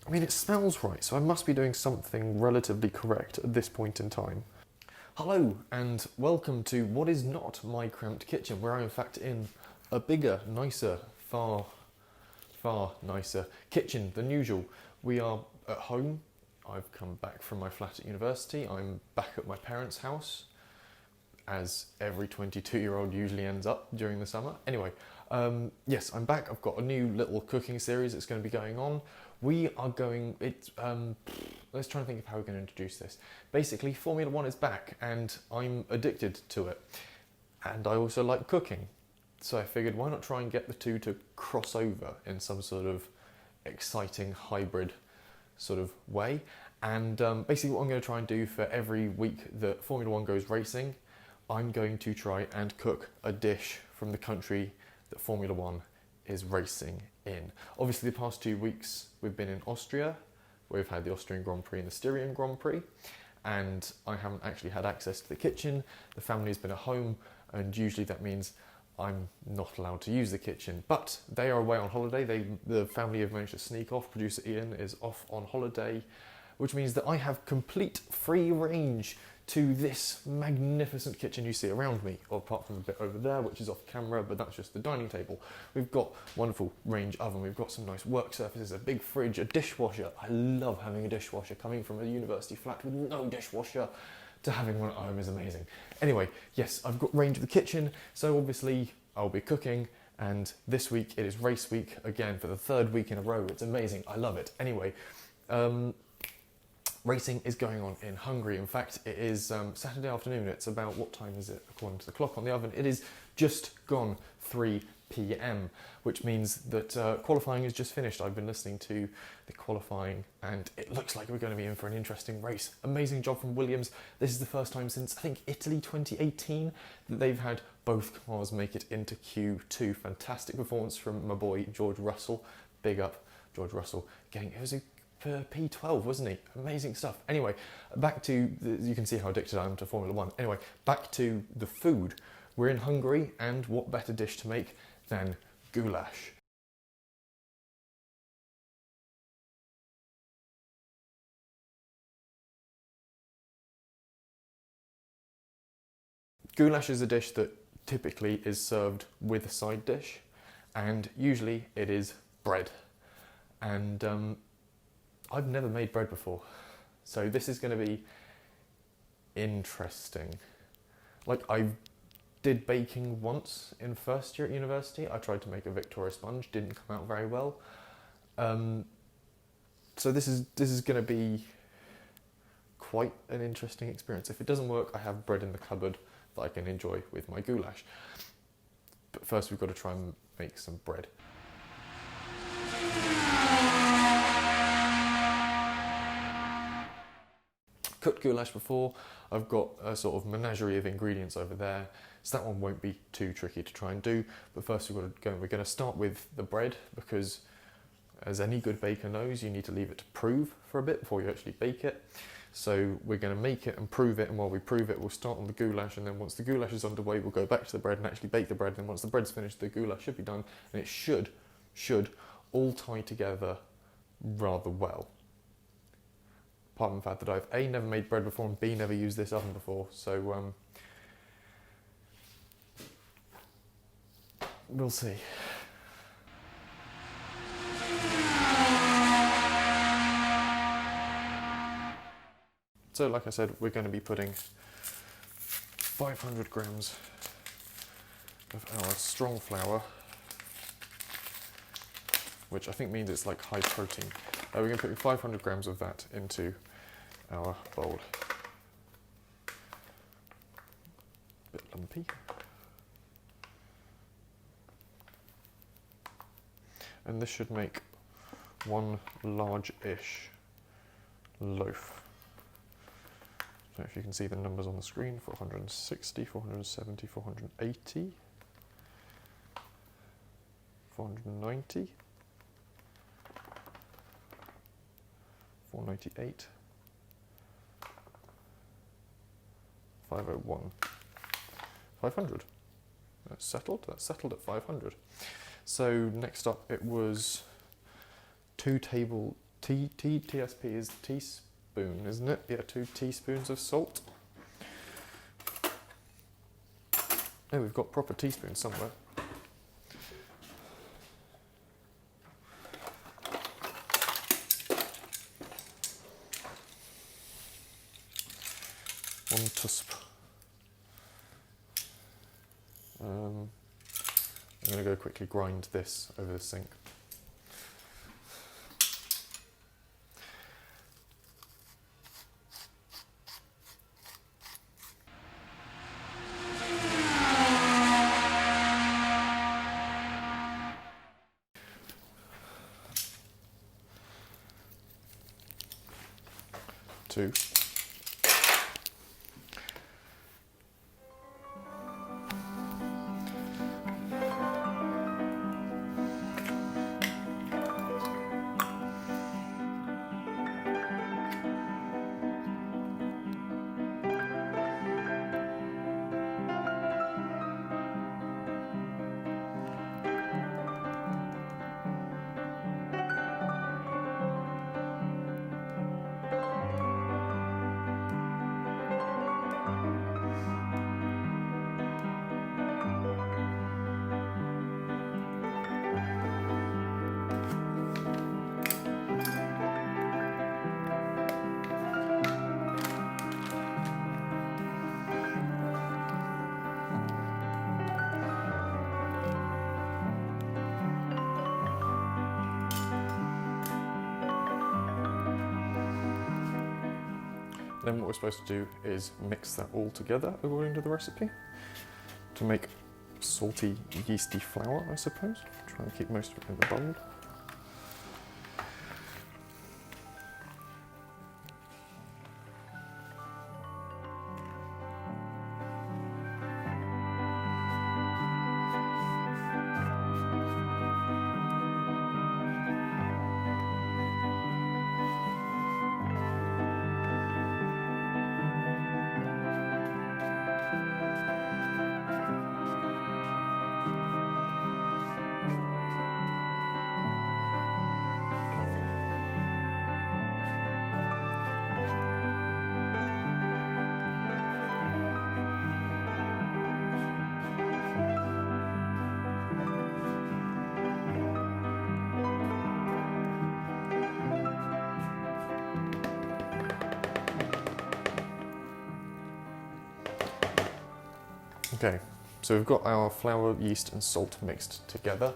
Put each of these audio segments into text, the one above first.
I mean, it smells right, so I must be doing something relatively correct at this point in time. Hello, and welcome to what is not my cramped kitchen, where I'm in fact in a bigger, nicer, far nicer kitchen than usual. We are at home. I've come back from my flat at university. I'm back at my parents' house, as every 22-year-old usually ends up during the summer. Anyway, yes, I'm back. I've got a new little cooking series that's going to be going on. We are going, let's try and think of how we're going to introduce this. Basically, Formula One is back and I'm addicted to it. And I also like cooking. So I figured, why not try and get the two to cross over in some sort of exciting hybrid sort of way. And basically what I'm going to try and do for every week that Formula One goes racing, I'm going to try and cook a dish from the country that Formula One is racing in. Obviously the past 2 weeks we've been in Austria, where we've had the Austrian Grand Prix and the Styrian Grand Prix, and I haven't actually had access to the kitchen. The family has been at home, and usually that means I'm not allowed to use the kitchen, but they are away on holiday. The family have managed to sneak off. Producer Ian is off on holiday, which means that I have complete free range to this magnificent kitchen you see around me, apart from the bit over there, which is off camera, but that's just the dining table. We've got wonderful range oven, we've got some nice work surfaces, a big fridge, a dishwasher. I love having a dishwasher. Coming from a university flat with no dishwasher to having one at home is amazing. Anyway, yes, I've got range of the kitchen, so obviously I'll be cooking, and this week it is race week again for the 3rd week in a row. It's amazing, I love it. Anyway, racing is going on in Hungary. In fact, it is Saturday afternoon. It's about, what time is it according to the clock on the oven? It is just gone 3 p.m, which means that qualifying is just finished. I've been listening to the qualifying and it looks like we're going to be in for an interesting race. Amazing job from Williams. This is the first time since, I think, Italy 2018 that they've had both cars make it into Q2. Fantastic performance from my boy George Russell. Big up George Russell. It was a P12, wasn't he? Amazing stuff. Anyway, back to, you can see how addicted I am to Formula One. Anyway, back to the food. We're in Hungary, and what better dish to make than goulash? Goulash is a dish that typically is served with a side dish, and usually it is bread. And I've never made bread before, so this is going to be interesting. Like, I did baking once in first year at university. I tried to make a Victoria sponge, didn't come out very well. So this is going to be quite an interesting experience. If it doesn't work, I have bread in the cupboard that I can enjoy with my goulash. But first we've got to try and make some bread. Cooked goulash before. I've got a sort of menagerie of ingredients over there, so that one won't be too tricky to try and do. But first we're going to start with the bread, because as any good baker knows, you need to leave it to prove for a bit before you actually bake it. So we're going to make it and prove it, and while we prove it, we'll start on the goulash, and then once the goulash is underway, we'll go back to the bread and actually bake the bread, and once the bread's finished, the goulash should be done, and it should all tie together rather well. Apart from the fact that I've A, never made bread before, and B, never used this oven before, so we'll see. So like I said, we're going to be putting 500 grams of our strong flour, which I think means it's like high protein. We're going to put 500 grams of that into our bowl. Bit lumpy. And this should make one large-ish loaf. So if you can see the numbers on the screen, 460, 470, 480, 490, 498, 501, 500. That's settled at 500. So next up it was 2 TSP is teaspoon, isn't it? Yeah, 2 teaspoons of salt. Oh, we've got proper teaspoons somewhere. One teaspoon. I'm going to go quickly grind this over the sink. Two. Then what we're supposed to do is mix that all together according to the recipe to make salty, yeasty flour, I suppose. Try and keep most of it in the bowl. Okay, so we've got our flour, yeast and salt mixed together.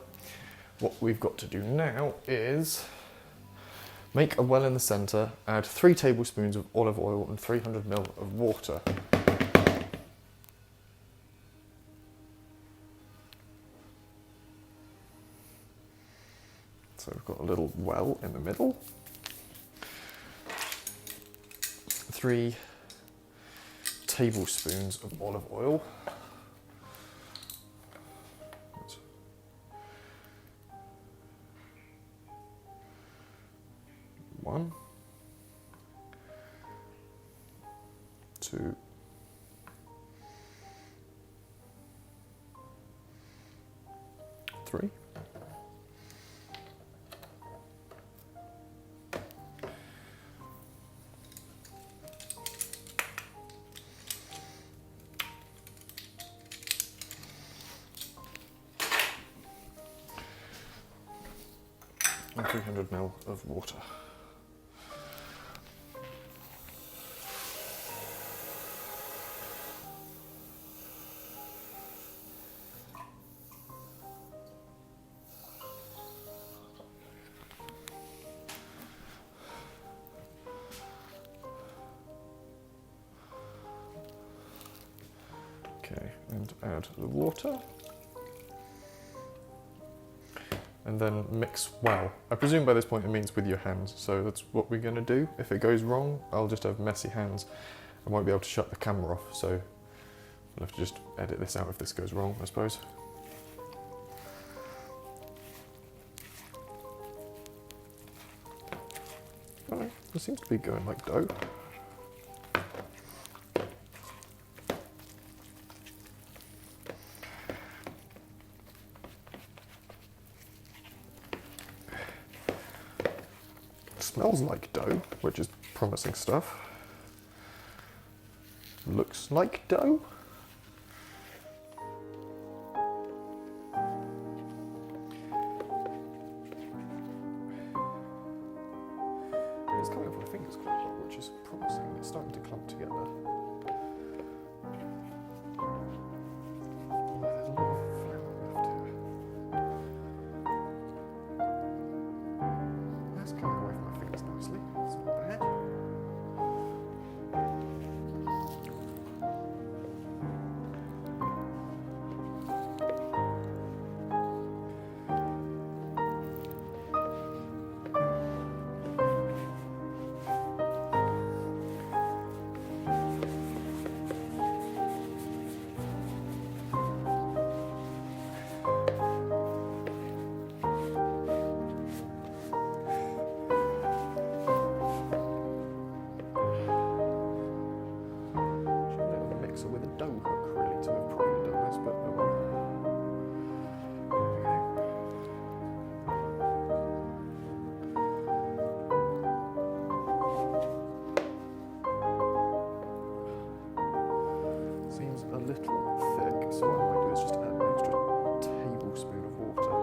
What we've got to do now is make a well in the centre, add 3 tablespoons of olive oil and 300 ml of water. So we've got a little well in the middle. 3 tablespoons of olive oil. 1, 2, 3. And 300 ml of water. Okay, and add the water. And then mix well. I presume by this point it means with your hands, so that's what we're going to do. If it goes wrong, I'll just have messy hands. I won't be able to shut the camera off, so I'll have to just edit this out if this goes wrong, I suppose. Alright, it seems to be going like dough. Smells like dough, which is promising stuff. Looks like dough. It's coming off my fingers quite a lot, which is promising. It's starting to clump together. There's a lot of flour left here. That's coming away from my fingers nicely. It's not bad. With a dough hook really to have probably done this, but oh well. Seems a little thick, so what I might do is just add an extra tablespoon of water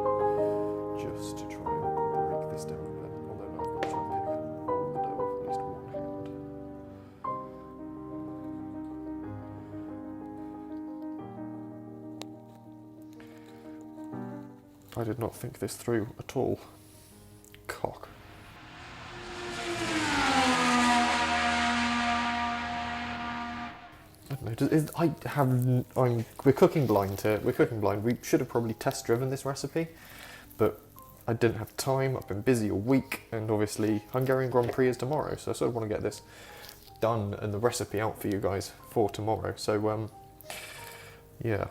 just to try and break this down a bit, although no, I'm going to try and pick all the dough off at least one hand. I did not think this through at all. Cock. I don't know. We're cooking blind here. We're cooking blind. We should have probably test driven this recipe, but I didn't have time. I've been busy all week, and obviously Hungarian Grand Prix is tomorrow, so I sort of want to get this done and the recipe out for you guys for tomorrow. So yeah.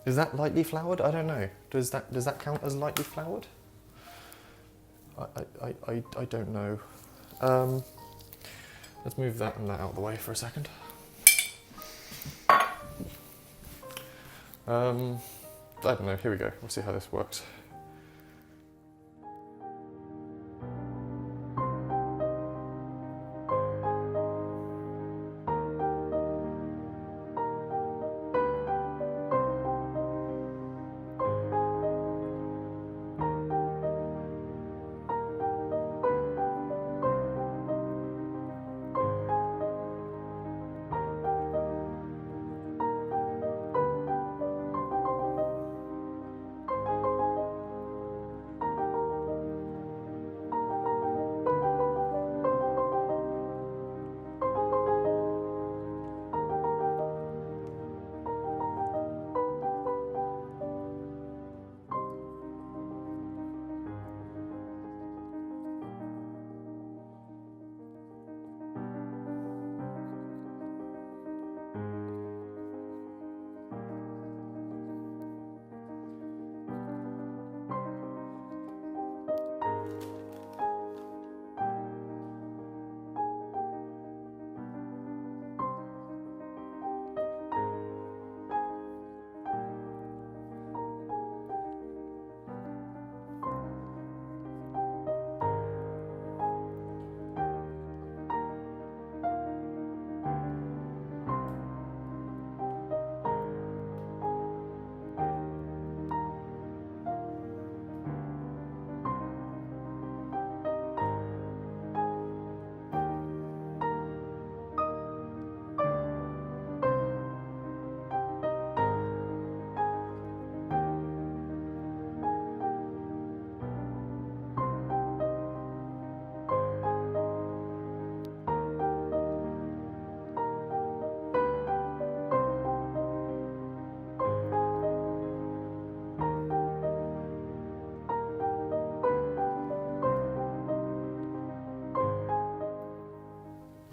Is that lightly floured? I don't know. Does that count as lightly floured? I don't know. Let's move that and that out of the way for a second. I don't know. Here we go. We'll see how this works.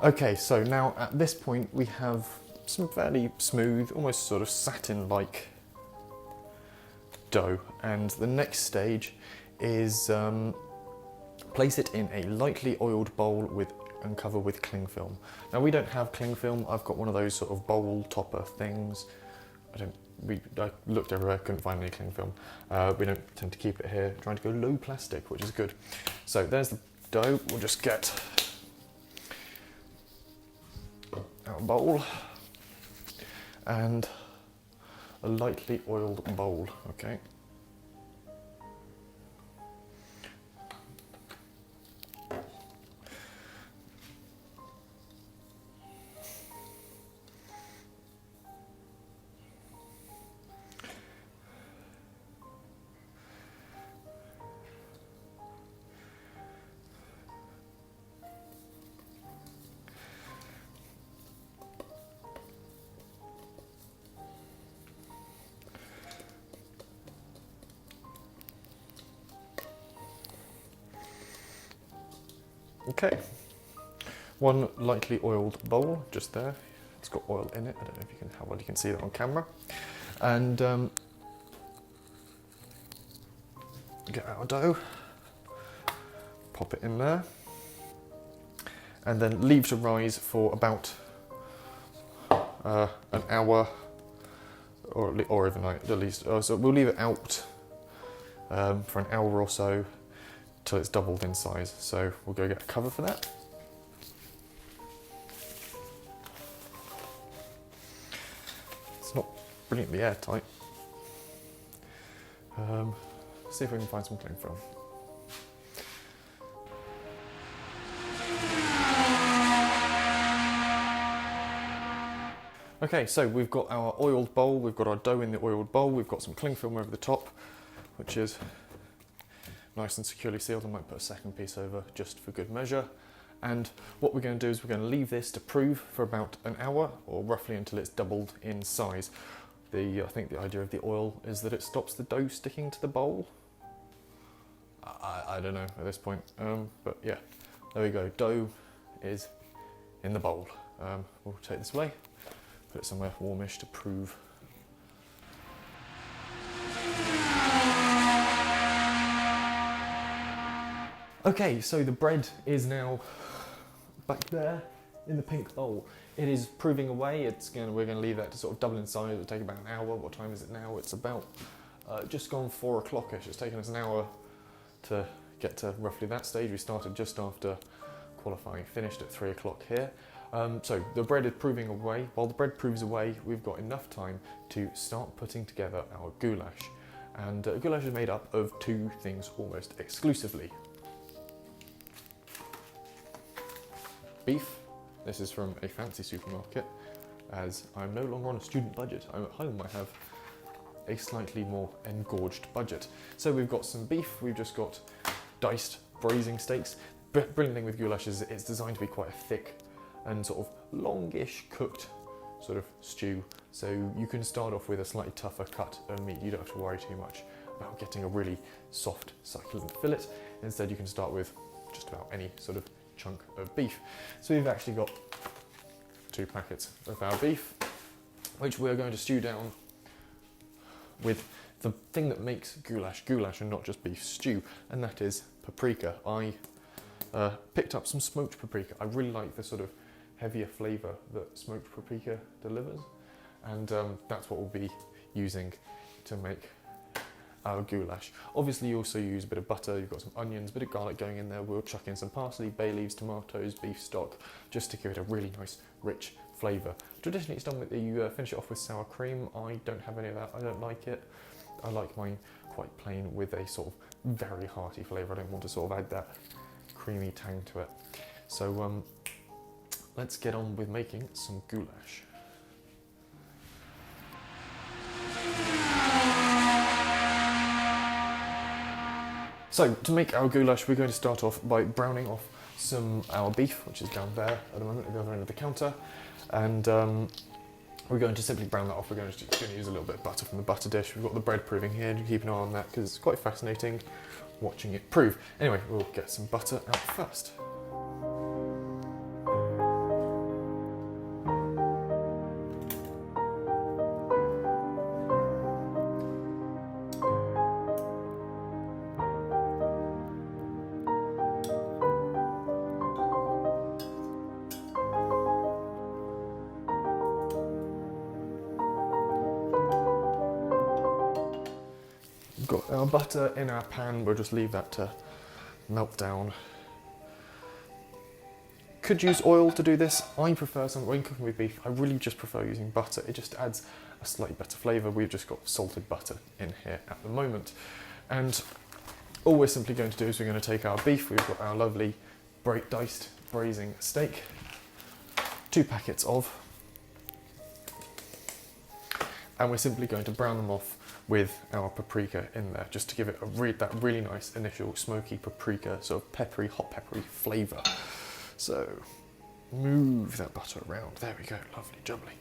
Okay, so now at this point we have some fairly smooth, almost sort of satin-like dough, and the next stage is place it in a lightly oiled bowl and cover with cling film. Now we don't have cling film. I've got one of those sort of bowl topper things. I looked everywhere, couldn't find any cling film. We don't tend to keep it here, trying to go low plastic, which is good. So there's the dough. We'll just get our bowl and a lightly oiled bowl, okay? Okay, one lightly oiled bowl just there. It's got oil in it. I don't know if you can, how well you can see that on camera. And get our dough, pop it in there, and then leave to rise for about an hour or overnight at least. So we'll leave it out for an hour or so till it's doubled in size. So we'll go get a cover for that. It's not brilliantly airtight. See if we can find some cling film. Okay, so we've got our oiled bowl, we've got our dough in the oiled bowl, we've got some cling film over the top, which is nice and securely sealed. I might put a second piece over just for good measure. And what we're going to do is we're going to leave this to prove for about an hour, or roughly until it's doubled in size. I think the idea of the oil is that it stops the dough sticking to the bowl. I don't know at this point, but yeah, there we go. Dough is in the bowl. We'll take this away, put it somewhere warmish to prove. Okay, so the bread is now back there in the pink bowl. It is proving away. We're going to leave that to sort of double in size. It'll take about an hour. What time is it now? It's about just gone 4 o'clock-ish. It's taken us an hour to get to roughly that stage. We started just after qualifying, finished at 3 o'clock here. So the bread is proving away. While the bread proves away, we've got enough time to start putting together our goulash. And goulash is made up of 2 things almost exclusively. Beef. This is from a fancy supermarket, as I'm no longer on a student budget. I'm at home, I have a slightly more engorged budget. So we've got some beef, we've just got diced braising steaks. Brilliant thing with goulash is it's designed to be quite a thick and sort of longish cooked sort of stew. So you can start off with a slightly tougher cut of meat. You don't have to worry too much about getting a really soft, succulent fillet. Instead, you can start with just about any sort of chunk of beef. So we've actually got 2 packets of our beef, which we're going to stew down with the thing that makes goulash and not just beef stew, and that is paprika. I picked up some smoked paprika. I really like the sort of heavier flavour that smoked paprika delivers, and that's what we'll be using to make our goulash. Obviously you also use a bit of butter, you've got some onions, a bit of garlic going in there. We'll chuck in some parsley, bay leaves, tomatoes, beef stock, just to give it a really nice rich flavour. Traditionally it's done with, you finish it off with sour cream. I don't have any of that, I don't like it. I like mine quite plain with a sort of very hearty flavour. I don't want to sort of add that creamy tang to it. So let's get on with making some goulash. So to make our goulash, we're going to start off by browning off our beef, which is down there at the moment at the other end of the counter, and we're going to simply brown that off. We're going to use a little bit of butter from the butter dish. We've got the bread proving here, and keep an eye on that because it's quite fascinating watching it prove. Anyway, we'll get some butter out first. got our butter in our pan. We'll just leave that to melt down. Could use oil to do this. I prefer when cooking with beef, I really just prefer using butter. It just adds a slightly better flavour. We've just got salted butter in here at the moment. And all we're simply going to do is we're going to take our beef. We've got our lovely diced braising steak, 2 packets of, and we're simply going to brown them off with our paprika in there, just to give it that really nice initial smoky paprika, sort of peppery, hot peppery flavour. So move that butter around. There we go, lovely jubbly.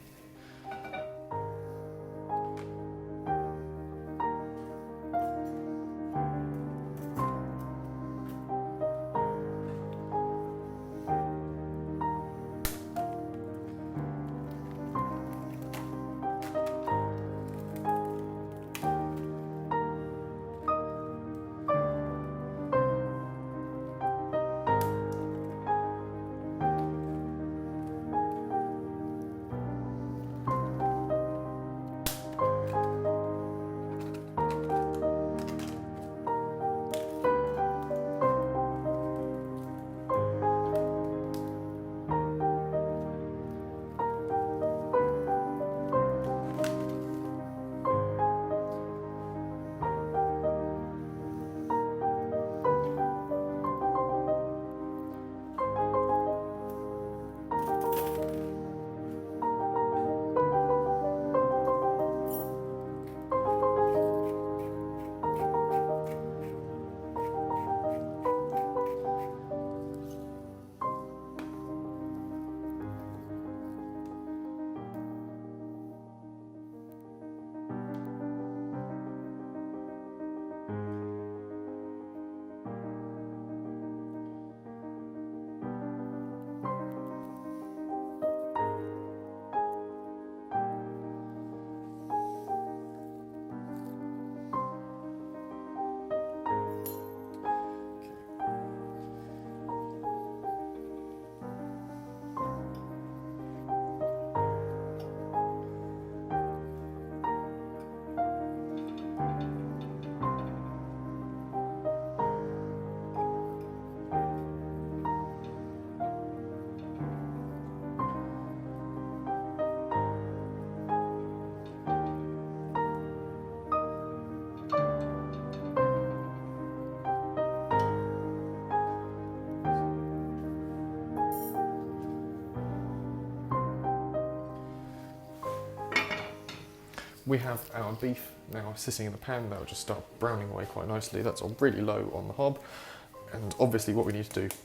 We have our beef now sitting in the pan. That'll just start browning away quite nicely. That's on really low on the hob. And obviously what we need to do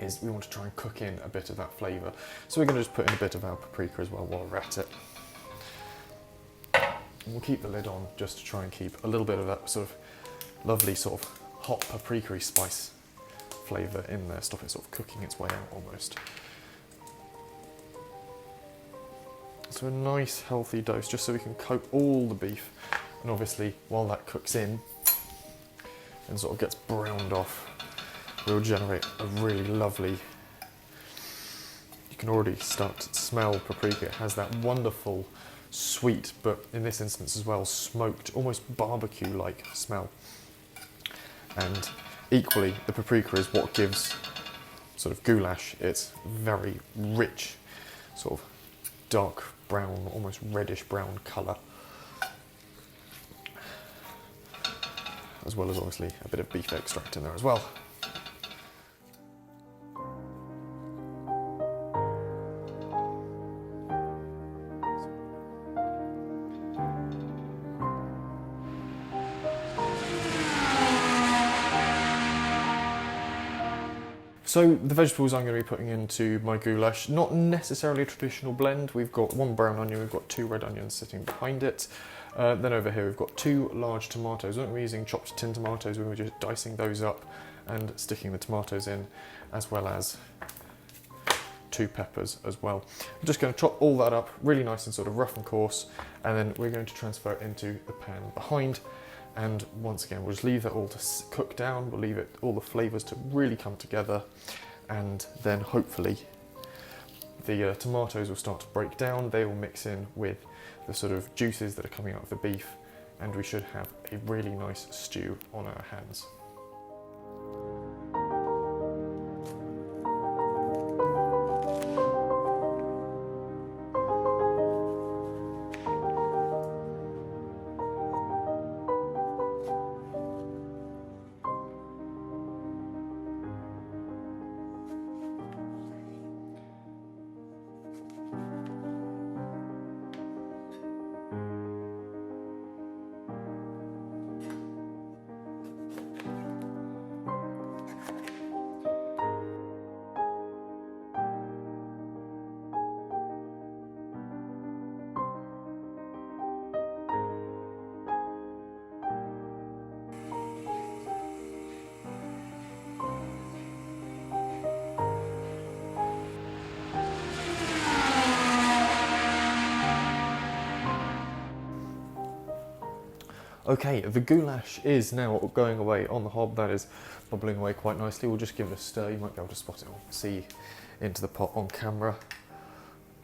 is we want to try and cook in a bit of that flavour. So we're going to just put in a bit of our paprika as well while we're at it. And we'll keep the lid on just to try and keep a little bit of that sort of lovely sort of hot paprika-y spice flavour in there. Stop it sort of cooking its way out almost. So a nice healthy dose, just so we can coat all the beef. And obviously, while that cooks in and sort of gets browned off, we'll generate a really lovely, you can already start to smell paprika. It has that wonderful sweet, but in this instance as well, smoked, almost barbecue-like smell. And equally, the paprika is what gives sort of goulash its very rich, sort of dark brown, almost reddish brown colour, as well as obviously a bit of beef extract in there as well. So the vegetables I'm going to be putting into my goulash, not necessarily a traditional blend. We've got 1 brown onion, we've got 2 red onions sitting behind it. Then over here we've got 2 large tomatoes. We're not going to be using chopped tin tomatoes, we're just dicing those up and sticking the tomatoes in, as well as 2 peppers as well. I'm just going to chop all that up really nice and sort of rough and coarse, and then we're going to transfer it into the pan behind. And once again, we'll just leave that all to cook down. We'll leave it all the flavours to really come together, and then hopefully the tomatoes will start to break down. They will mix in with the sort of juices that are coming out of the beef, and we should have a really nice stew on our hands. Okay, the goulash is now going away on the hob. That is bubbling away quite nicely. We'll just give it a stir. You might be able to spot it or see into the pot on camera.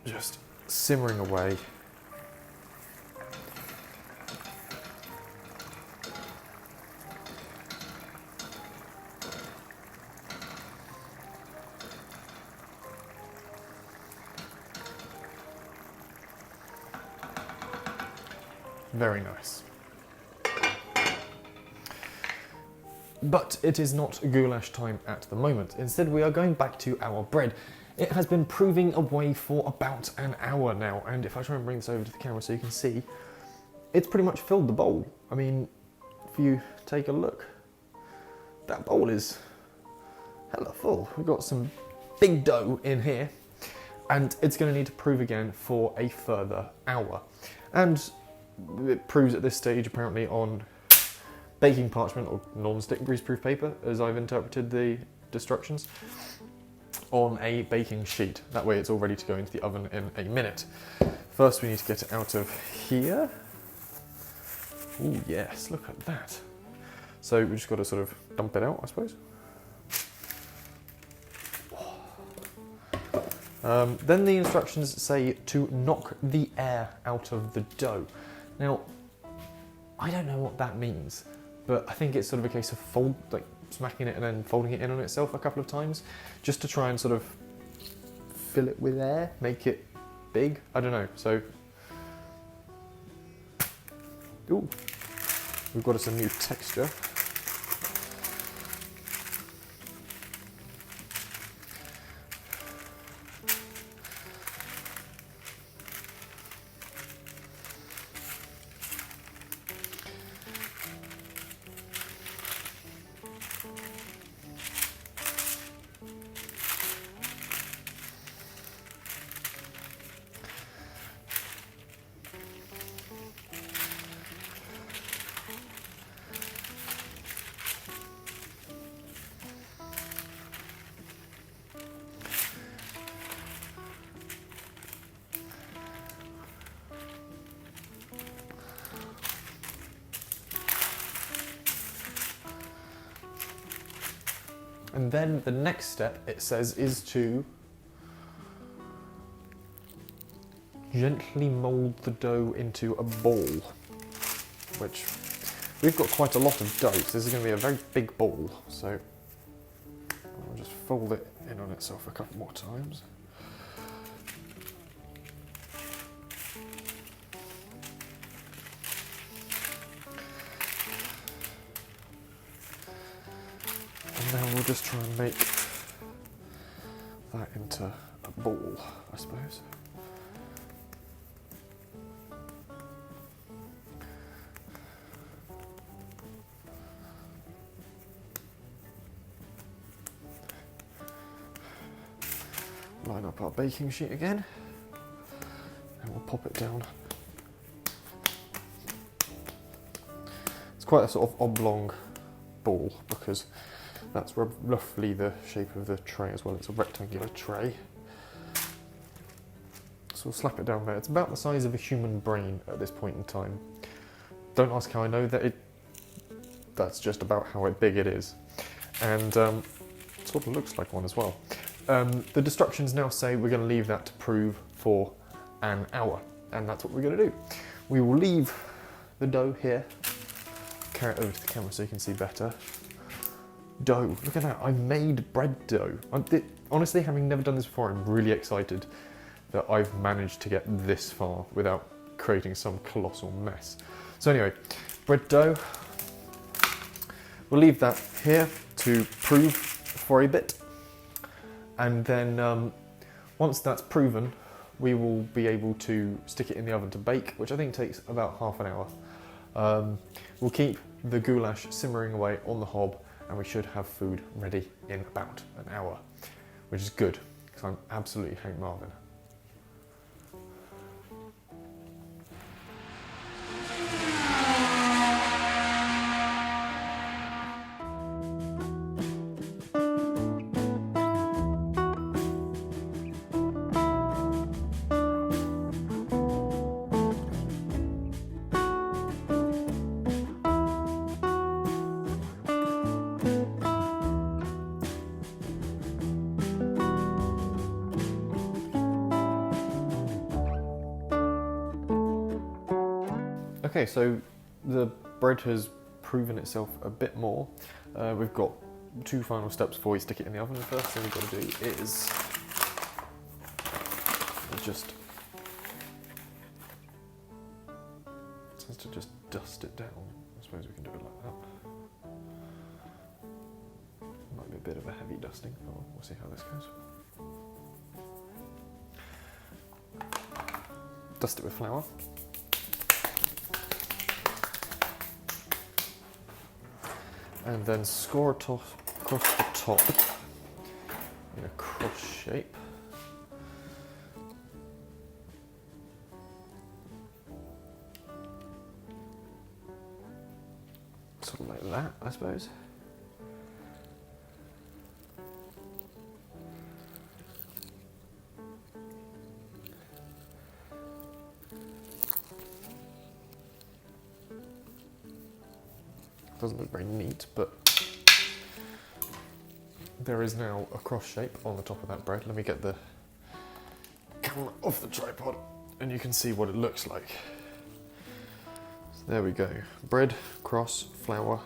Just simmering away. Very nice. But it is not goulash time at the moment. Instead, we are going back to our bread. It has been proving away for about an hour now, and if I try and bring this over to the camera so you can see, it's pretty much filled the bowl. I mean, if you take a look, that bowl is hella full. We've got some big dough in here, and it's going to need to prove again for a further hour. And it proves at this stage apparently on baking parchment or non-stick greaseproof paper, as I've interpreted the instructions, on a baking sheet. That way it's all ready to go into the oven in a minute. First we need to get it out of here. Oh yes, look at that. So we just got to sort of dump it out, I suppose. Then the instructions say to knock the air out of the dough. Now, I don't know what that means, but I think it's sort of a case of smacking it and then folding it in on itself a couple of times, just to try and sort of fill it with air, make it big. I don't know. So, ooh, we've got us a new texture. And then the next step, it says, is to gently mould the dough into a ball, which we've got quite a lot of dough, so this is going to be a very big ball. So I'll just fold it in on itself a couple more times. And now we'll just try and make that into a ball, I suppose. Line up our baking sheet again, and we'll pop it down. It's quite a sort of oblong ball because that's roughly the shape of the tray as well. It's a rectangular tray. So we'll slap it down there. It's about the size of a human brain at this point in time. Don't ask how I know that. That's just about how big it is. And it sort of looks like one as well. The instructions now say we're going to leave that to prove for an hour, and that's what we're going to do. We will leave the dough here. Carry it over to the camera so you can see better. Dough, look at that, I made bread dough. Honestly, having never done this before, I'm really excited that I've managed to get this far without creating some colossal mess. So anyway, bread dough. We'll leave that here to prove for a bit. And then once that's proven, we will be able to stick it in the oven to bake, which I think takes about half an hour. We'll keep the goulash simmering away on the hob, and we should have food ready in about an hour, which is good, because I'm absolutely Hank Marvin. Okay, so the bread has proven itself a bit more. We've got two final steps before we stick it in the oven. The first thing we've got to do is just dust it down. I suppose we can do it like that. Might be a bit of a heavy dusting, but we'll see how this goes. Dust it with flour. And then score it across the top in a cross shape. Sort of like that, I suppose. Doesn't look very neat, but there is now a cross shape on the top of that bread. Let me get the camera off the tripod and you can see what it looks like. So there we go, bread, cross, flour,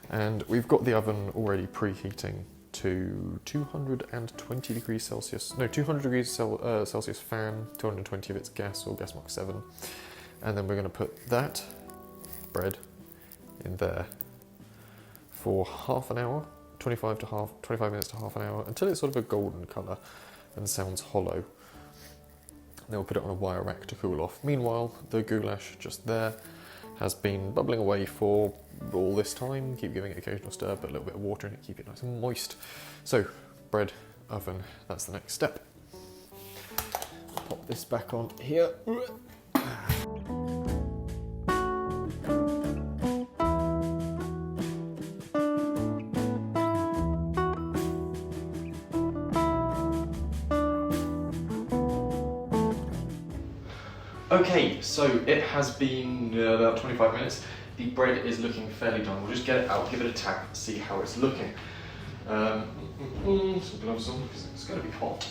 and we've got the oven already preheating to 220 degrees Celsius, no, 200 degrees Celsius fan, 220 if it's gas or gas mark 7, and then we're going to put that bread in there for half an hour, 25 minutes to half an hour, until it's sort of a golden colour and sounds hollow. Then we'll put it on a wire rack to cool off. Meanwhile, the goulash just there has been bubbling away for all this time. Keep giving it occasional stir, but a little bit of water in it, keep it nice and moist. So, bread, oven, that's the next step. Pop this back on here. Okay, so it has been about 25 minutes. The bread is looking fairly done. We'll just get it out, give it a tap, see how it's looking. Some gloves on because it's going to be hot.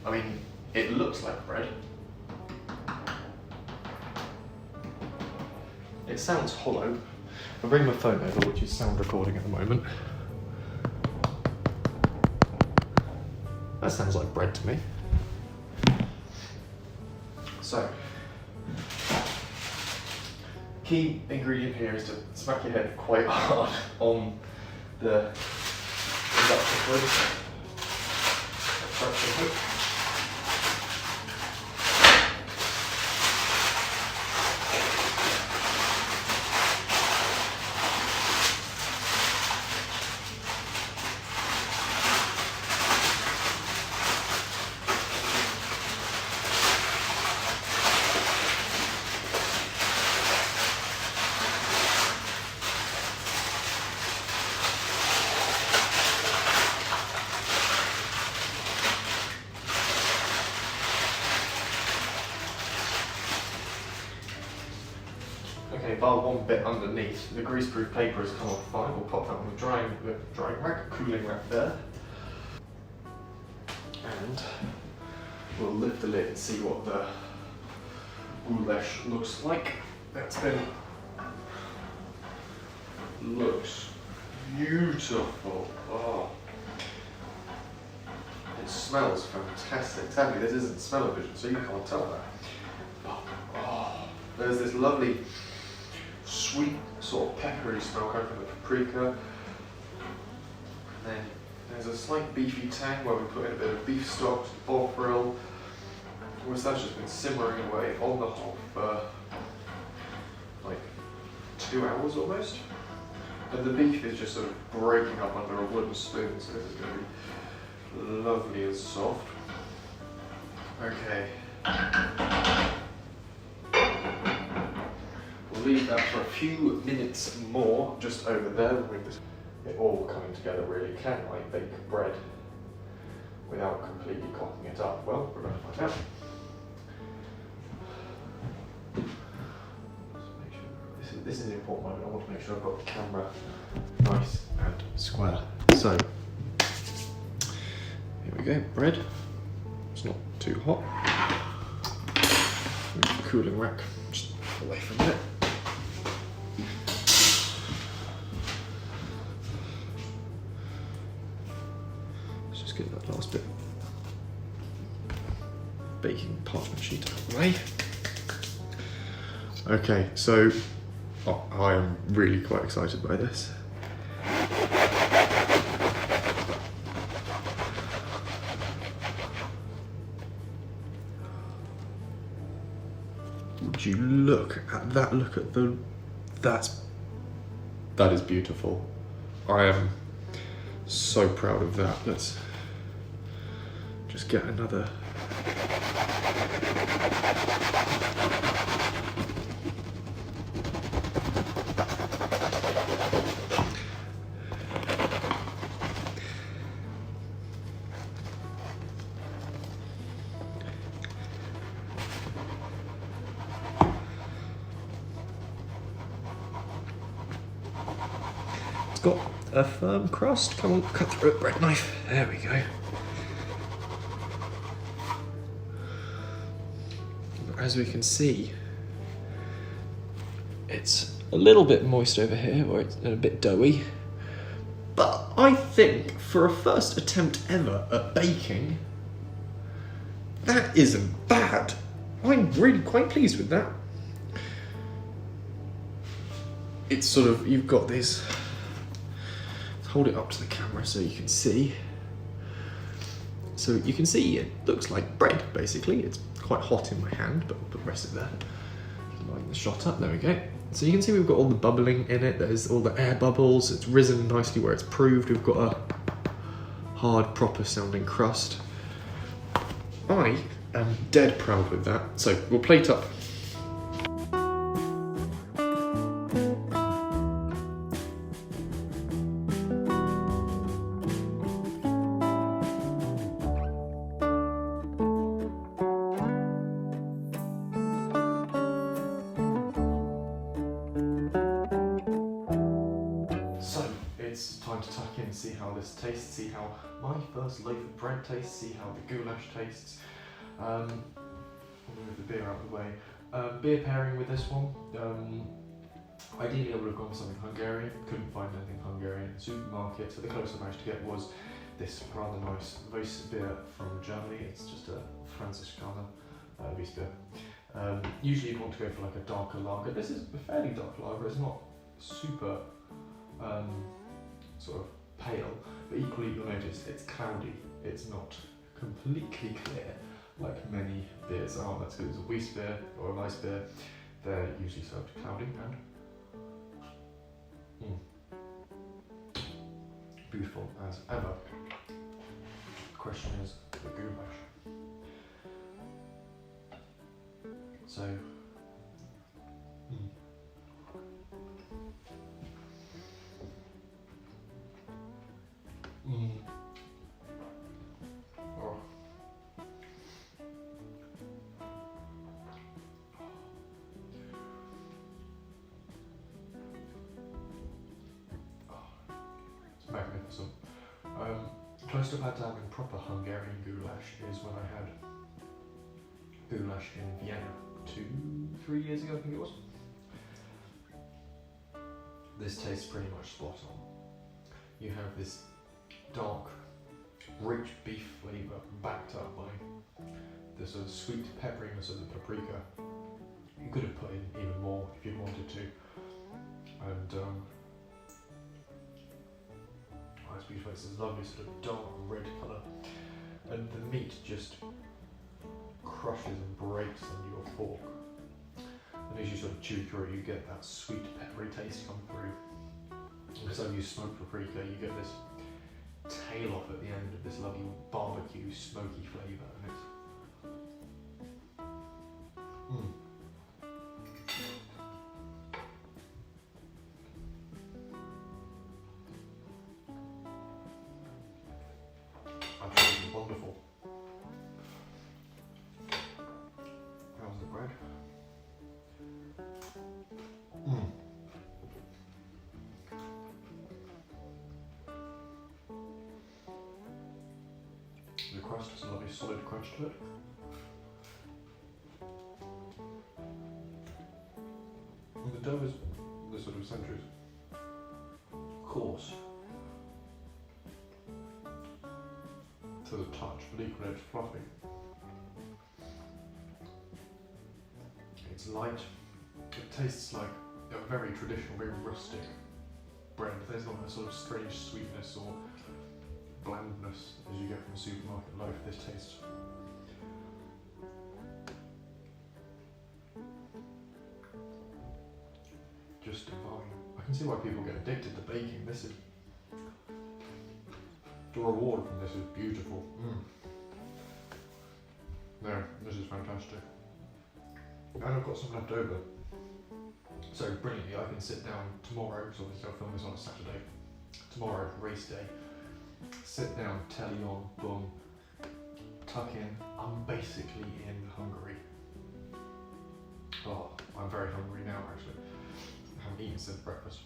I mean, it looks like bread. It sounds hollow. I'll bring my phone over, which is sound recording at the moment. That sounds like bread to me. So, key ingredient here is to smack your head quite hard on the induction hood. bar one bit underneath. The greaseproof paper has come off fine. We'll pop that on the drying rack, cooling rack there. And we'll lift the lid and see what the goulash looks like. That's been... looks beautiful. Oh. It smells fantastic. Sadly, this isn't smell-o-vision, so you can't tell that. Oh, there's this lovely, sweet, sort of peppery smell coming from the paprika. And then there's a slight beefy tang where we put in a bit of beef stock, some pork grill. Whereas that's just been simmering away on the hob for like 2 hours almost. And the beef is just sort of breaking up under a wooden spoon, so this is going to be lovely and soft. Okay. We'll leave that for a few minutes more, just over there, with this, it all coming together really. Can I bake bread without completely cocking it up? Well, we're going to find out. This is the important moment. I want to make sure I've got the camera nice and square. So, here we go, bread. It's not too hot. Move the cooling rack just away from it. Let's just get that last bit baking parchment sheet out of the way. Okay, so I am really quite excited by this. Would you look at that? Look at the... that is beautiful. I am so proud of that. Let's just get another... It's got a firm crust. Come on, cut through a bread knife. There we go. As we can see, it's a little bit moist over here, or it's a bit doughy. But I think for a first attempt ever at baking, that isn't bad. I'm really quite pleased with that. It's sort of, you've got this... Hold it up to the camera so you can see. So you can see it looks like bread, basically. It's quite hot in my hand, but we'll put the rest of that. Line the shot up, there we go. So you can see we've got all the bubbling in it. There's all the air bubbles. It's risen nicely where it's proved. We've got a hard, proper sounding crust. I am dead proud with that. So we'll plate up. It's time to tuck in, see how this tastes, see how my first loaf of bread tastes, see how the goulash tastes. I'll move the beer out of the way. Beer pairing with this one. Ideally I would have gone for something Hungarian, couldn't find anything Hungarian in the supermarket, so the closest I managed to get was this rather nice Weiss beer from Germany. It's just a Franziskaner Weiss beer. Usually you want to go for like a darker lager. This is a fairly dark lager, it's not super sort of pale, but equally you'll notice it's cloudy. It's not completely clear like many beers are. That's because it's a Weiss beer or a Weiss beer. They're usually served cloudy and beautiful as ever. The question is the goulash. So Oh. for some. Closest I've had to having proper Hungarian goulash is when I had goulash in Vienna 2-3 years ago, I think it was. This tastes pretty much spot on. You have this dark, rich beef flavour backed up by the sort of sweet pepperiness of the paprika. You could have put in even more if you wanted to. And it's beautiful. It's this lovely sort of dark red colour. And the meat just crushes and breaks under your fork. And as you sort of chew through, you get that sweet peppery taste come through. And because I've used smoked paprika, you get this tail off at the end of this lovely barbecue smoky flavour, and it's absolutely wonderful. How's the bread? The crust has a lovely solid crunch to it. And the dough is the sort of centre is coarse to the touch, but equally it's fluffy. It's light. It tastes like a very traditional, very rustic bread. There's not a sort of strange sweetness or blandness as you get from a supermarket loaf. This tastes just divine. I can see why people get addicted to baking. This is the reward from this is beautiful. No, this is fantastic. And I've got some left over. So brilliantly, I can sit down tomorrow, because obviously I'll film this on a Saturday. Tomorrow, race day. Sit down, telly on, boom, tuck in. I'm basically in Hungary. Oh, I'm very hungry now actually. I haven't eaten since breakfast.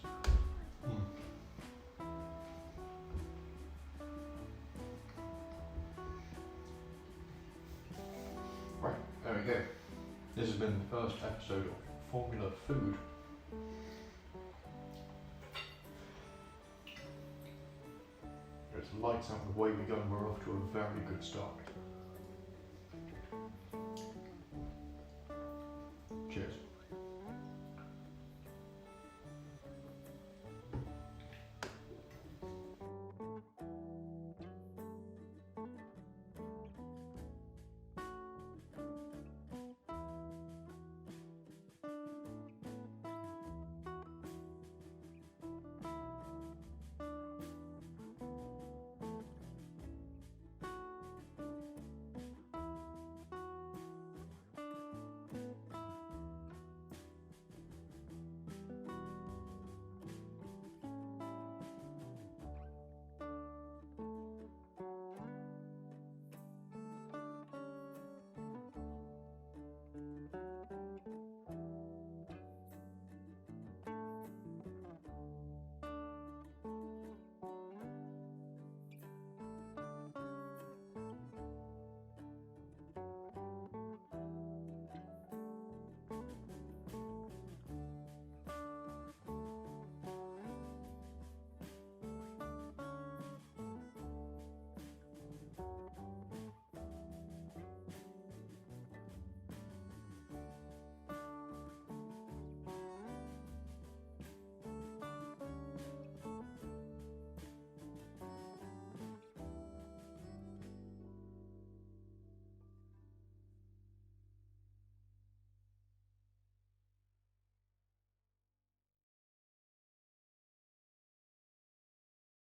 Right, there we go. This has been the first episode of Formula Food. It's lights out and away we go, and we're off to a very good start.